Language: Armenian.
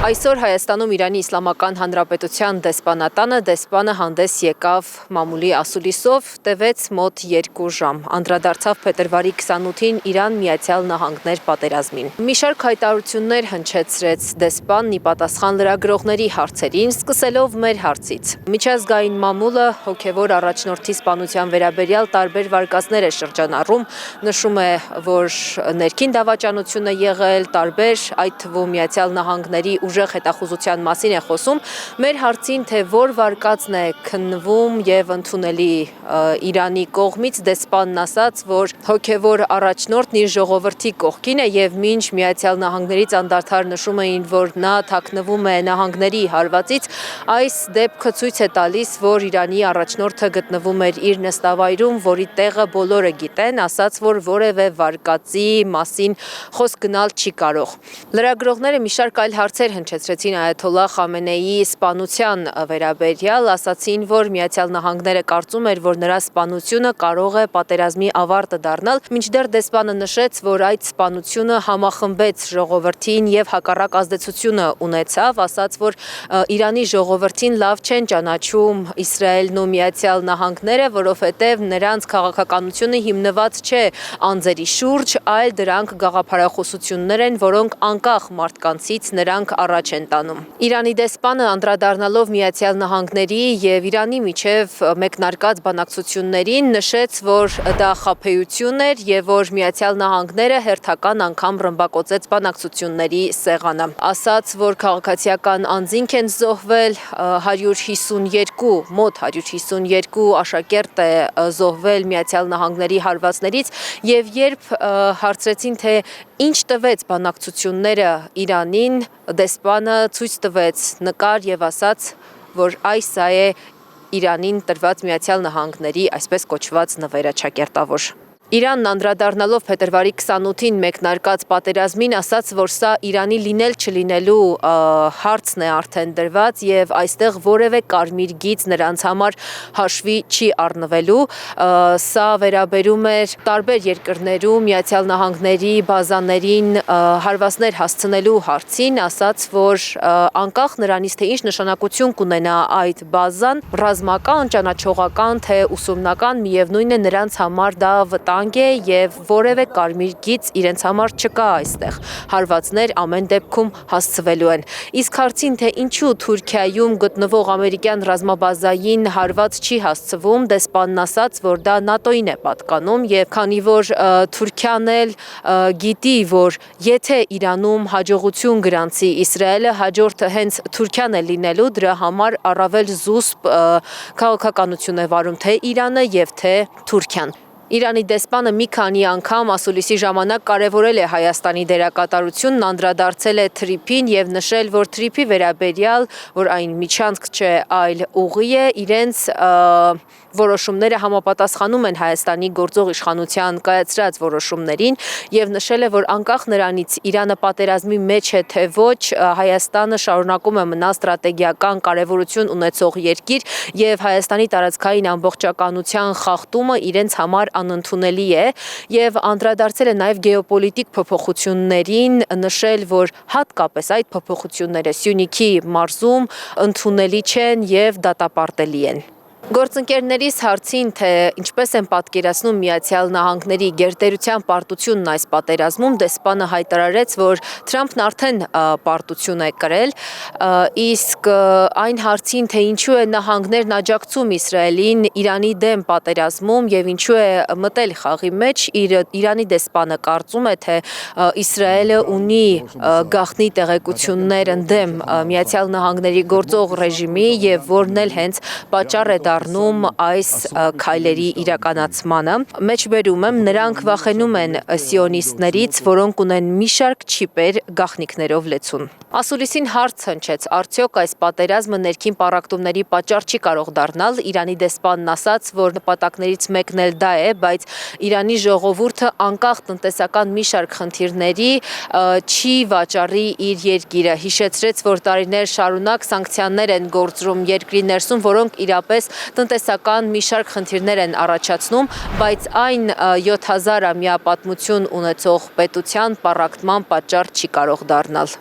Այսօր Հայաստանում Իրանի Իսլամական Հանրապետության դեսպանատանը դեսպանը հանդես եկավ մամուլի ասուլիսով, տևեց մոտ 2 ժամ, անդրադարձավ փետրվարի 28-ին Իրան Միացյալ Նահանգներ պատերազմին։ Մի շարք հայտարարություններ հնչեցրեց դեսպանն ի պատասխան լրագրողների հարցերին, սկսելով մեր հարցից։ Միջազգային մամուլը հոգևոր առաջնորդի սպանության վերաբերյալ տարբեր վարկածներ է շրջանառում, նշում է, որ ներքին դավաճանություն է եղել, տարբեր, այդ թվում Միացյալ Նահանգների ուժեղ հետախուզության մասին է խոսում, մեր հարցին, թե որ վարկածն է քննվում եւ ընդունելի Իրանի կողմից, դեսպանն ասաց, որ հոգևոր առաջնորդն իր ժողովրդի կողքին է եւ մինչ Միացյալ Նահանգներից անդադար նշում էին, որ նա թաքնվում է նահանգների հարվածից, այս դեպքը ցույց է տալիս, որ Իրանի առաջնորդը գտնվում էր իր նստավայրում, որի տեղը բոլորը գիտեն, ասաց, որ որևէ վարկածի մասին խոսք գնալ չի կարող։ Լրագրողները մի շարք այլ հարցեր հնչեցրեցին Այաթոլլահ Խամենեիի սպանության վերաբերյալ, ասացին, որ Միացյալ Նահանգները կարծում էր, որ նրա սպանությունը կարող է պատերազմի ավարտը դառնալ, մինչդեռ դեսպանը նշեց, որ այդ սպանությունը համախմբեց ժողովրդին եւ հակառակ ազդեցությունը ունեցավ, ասաց, որ Իրանի ժողովրդին լավ չեն ճանաչում Իսրայելն ու Միացյալ Նահանգները, որովհետեւ նրանց քաղաքականությունը հիմնված չէ անձերի շուրջ, այլ դրանք գաղափարախոսություններ են, որոնք անկախ մարդկանցից նրանք առաջ են տանում։ Իրանի դեսպանը անդրադառնալով Միացյալ Նահանգների եւ Իրանի միջև մեկնարկած բանակցություններին նշեց, որ դա խաբեություն էր եւ որ Միացյալ Նահանգները հերթական անգամ ռմբակոծեց բանակցությունների սեղանը։ Ասաց, որ քաղաքացիական անձինք են զոհվել, 152, մոտ 152 աշակերտ է զոհվել Միացյալ Նահանգների հարվածներից եւ երբ հարցրեցին, թե ինչ տվեց բանակցությունները Իրանին, դեսպանը ցույց տվեց նկար եւ ասաց, որ սա է Իրանին տրված Միացյալ Նահանգների այսպես կոչված նվերը ճակերտավոր։ Իրանն անդրադառնալով փետրվարի 28-ին մեկնարկած պատերազմին ասաց, որ սա Իրանի լինել չլինելու հարցն է արդեն դրված եւ այստեղ որևէ կարմիր գիծ նրանց համար հաշվի չի առնվելու։ Սա վերաբերում էր տարբեր երկրներում Միացյալ Նահանգների բազաներին հարվածներ հասցնելու հարցին, ասաց, որ անկախ նրանից, թե ինչ նշանակություն կունենա այդ բազան, ռազմական, ճանաչողական, թե ուսումնական, միևնույն է նրանց համար դա վտանգ է եւ որևէ կարմիր գիծ իրենց համար չկա այստեղ։ Հարվածներ ամեն դեպքում հասցվելու են։ Իսկ հարցին, թե ինչու Թուրքիայում գտնվող ամերիկյան ռազմաբազային հարված չի հասցվում, դեսպանն ասաց, որ դա ՆԱՏՕ-ին է պատկանում եւ քանի որ Թուրքիան էլ գիտի, որ եթե Իրանում հաջողություն գրանցի Իսրայելը, հաջորդը հենց Թուրքիան է լինելու, դրա համար առավել զուսպ քաղաքականություն է վարում թե Իրանը եւ թե Թուրքիան։ Իրանի դեսպանը մի քանի անգամ ասուլիսի ժամանակ կարևորել է Հայաստանի դերակատարությունն, անդրադարձել է թրիփին եւ նշել, որ թրիփի վերաբերյալ, որ այն միջանցք չէ, այլ ուղի է, իրենց որոշումները համապատասխանում են Հայաստանի գործող իշխանության կայացրած որոշումներին եւ նշել է, որ անկախ նրանից Իրանը պատերազմի մեջ է թե ոչ, Հայաստանը շարունակում է մնալ ստրատեգիական կարևորություն ունեցող երկիր եւ Հայաստանի տարածքային ամբողջականության խախտումը իրենց համար անընդունելի է եւ անդրադարձել է նաեւ գեոպոլիտիկ փոփոխություններին, նշել, որ հատկապես այդ փոփոխությունները Սյունիքի մարզում ընդունելի չեն եւ դատապարտելի են։ Գործընկերներիս հարցին, թե ինչպես են պատկերացնում Միացյալ Նահանգների գերտերության պարտությունն այս պատերազմում, դեսպանը հայտարարեց, որ Թրամփն արդեն պարտություն է կրել, իսկ այն հարցին, թե ինչու է նահանգներն աջակցում Իսրայելին Իրանի դեմ պատերազմում եւ ինչու է մտել խաղի մեջ, Իրանի դեսպանը կարծում է, թե Իսրայելը ունի գաղտնի տեղեկություններ ընդդեմ Միացյալ Նահանգների գործող ռեժիմի եւ որն էլ հենց պատճառ է դառնում այս քայլերի իրականացմանը։ Մեջբերում եմ, նրանք վախենում են սիոնիստներից, որոնք ունեն մի շարք չիպեր գաղտնիքներով լեցուն։ Ասուլիսին հարց հնչեց, արդյոք այս պատերազմը ներքին պառակտումների պատճառ չի կարող դառնալ, Իրանի դեսպանն ասաց, որ նպատակներից մեկն էլ դա է, բայց Իրանի ժողովուրդը անկախ տնտեսական մի շարք խնդիրների չի վաճառի իր երկիրը, հիշեցրեց, որ տարիներ շարունակ սանկցիաներ են գործում երկրի ներսում, որոնք իրապես տնտեսական մի շարք խնդիրներ են առաջացնում, բայց այն 7000-ամյա պատմություն ունեցող պետության պառակտման պատճառ չի կարող դառնալ։